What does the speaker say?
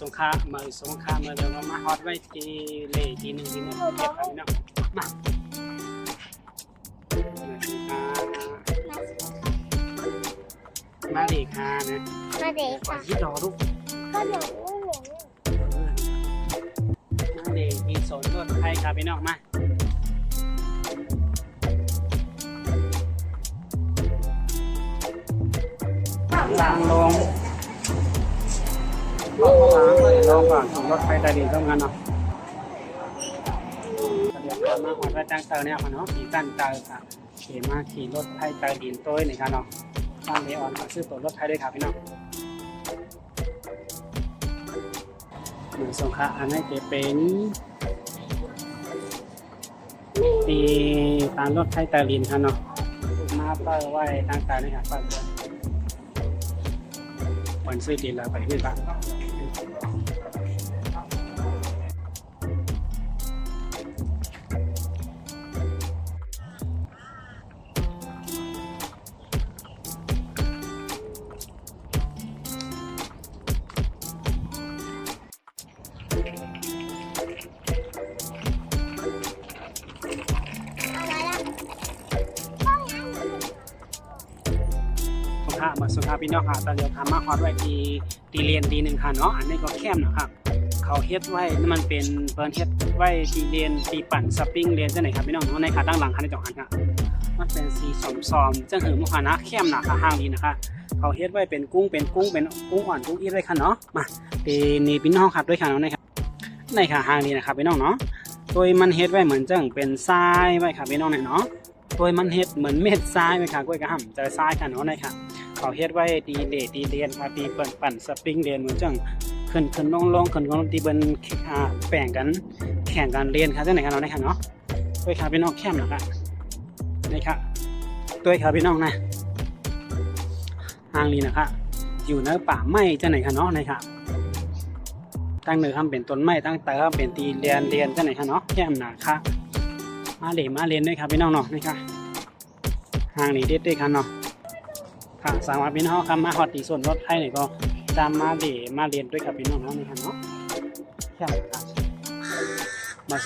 สงขลามาเดี๋ยวมาฮอตไว้ทีเล่ทีหนึ่งเก็บครับพี่น้องมามาเด็กค่ะนะมาเด็ก ก่อ ค่ะ นที่รอลูก ก็หนู มาเด็กมีโซนรถไทยครับพี่น้องมาล้างลงลงก่อนรถไฟใต้ดินต้องกันเนาะเดี๋ยวมาหอดพระจังเตอร์เนี่ยเนาะขี่กันเตอร์ค่ะขี่มาขี่รถไฟใต้ดินตัวนี่ครับเนาะตั้งเลออนซื้อตัวรถไฟด้วยครับพี่น้องหนึ่งสงขลาอันนี้จะเป็นตีตามรถไฟใต้ดินครับเนาะมาเปิดไว้ตั้งแต่นี่ครับเปิดวันซื้อดินแล้วไปขึ้นบ้านสงขลาพี่น้องค่ะตอนเดียวทำมาฮอตไว้ตีเรียนตีหนึ่งค่ะเนาะอันนี้ก็แคมนะครับเขาเฮ็ดไว้มันเป็นเปิดเฮ็ดไว้ตีเรียนตีปั่นสปริงเรียนจังไหนครับพี่น้องเนาะในขาตั้งหลังคันในจอหันค่ะมันเป็นสีซอมจังหือมุขนะแคมหนาค่ะห้างนี้นะคะเขาเฮ็ดไว้เป็นกุ้งเป็นกุ้งอ่อนกุ้งอีเลยค่ะเนาะมาตีนี่พี่น้องครับด้วยค่ะเนาะในค่ะห้างนี้นะครับพี่น้องเนาะโดยมันเฮ็ดไว้เหมือนจังเป็นทรายไว้ค่ะพี่น้องเนาะโดยมันเฮ็ดเหมือนเม็ดทรายไว้ค่ะกล้วยกระห่ำเจอทรายค่ะเนาะในค่ะเขาเฮ็ดไว้ตีเล่ตีเรียนค่ะตีปั่นสปริงเรียนเหมือนจังขึ้นลงขึ้นตีเบิ้นแป่งกันแข่งกันเรียนค่ะจังไหนกันเนาะในค่ะเนาะด้วยค่ะพี่น้องแคมนะคะนี่ค่ะด้วยค่ะพี่น้องนะห้างนี้นะคะอยู่ในป่าไม้จังไหนค่ะเนาะในค่ะตั้งเนื้อทำเป็นต้นไม้ตั้งแต่เป็นตีเรียนจังไหนค่ะเนาะแคมหนาค่ะมาเรียนด้วยค่ะพี่น้องเนาะนี่ค่ะห้างนี้เด็ดๆค่ะเนาะค่ะสามารถพี่น้องครับมาฮอตตีส่วนรถไทยเนี่ยก็ตามมาเรียนด้วยครับพี่น้องเนาะนี่ค่ะเนาะแค่มา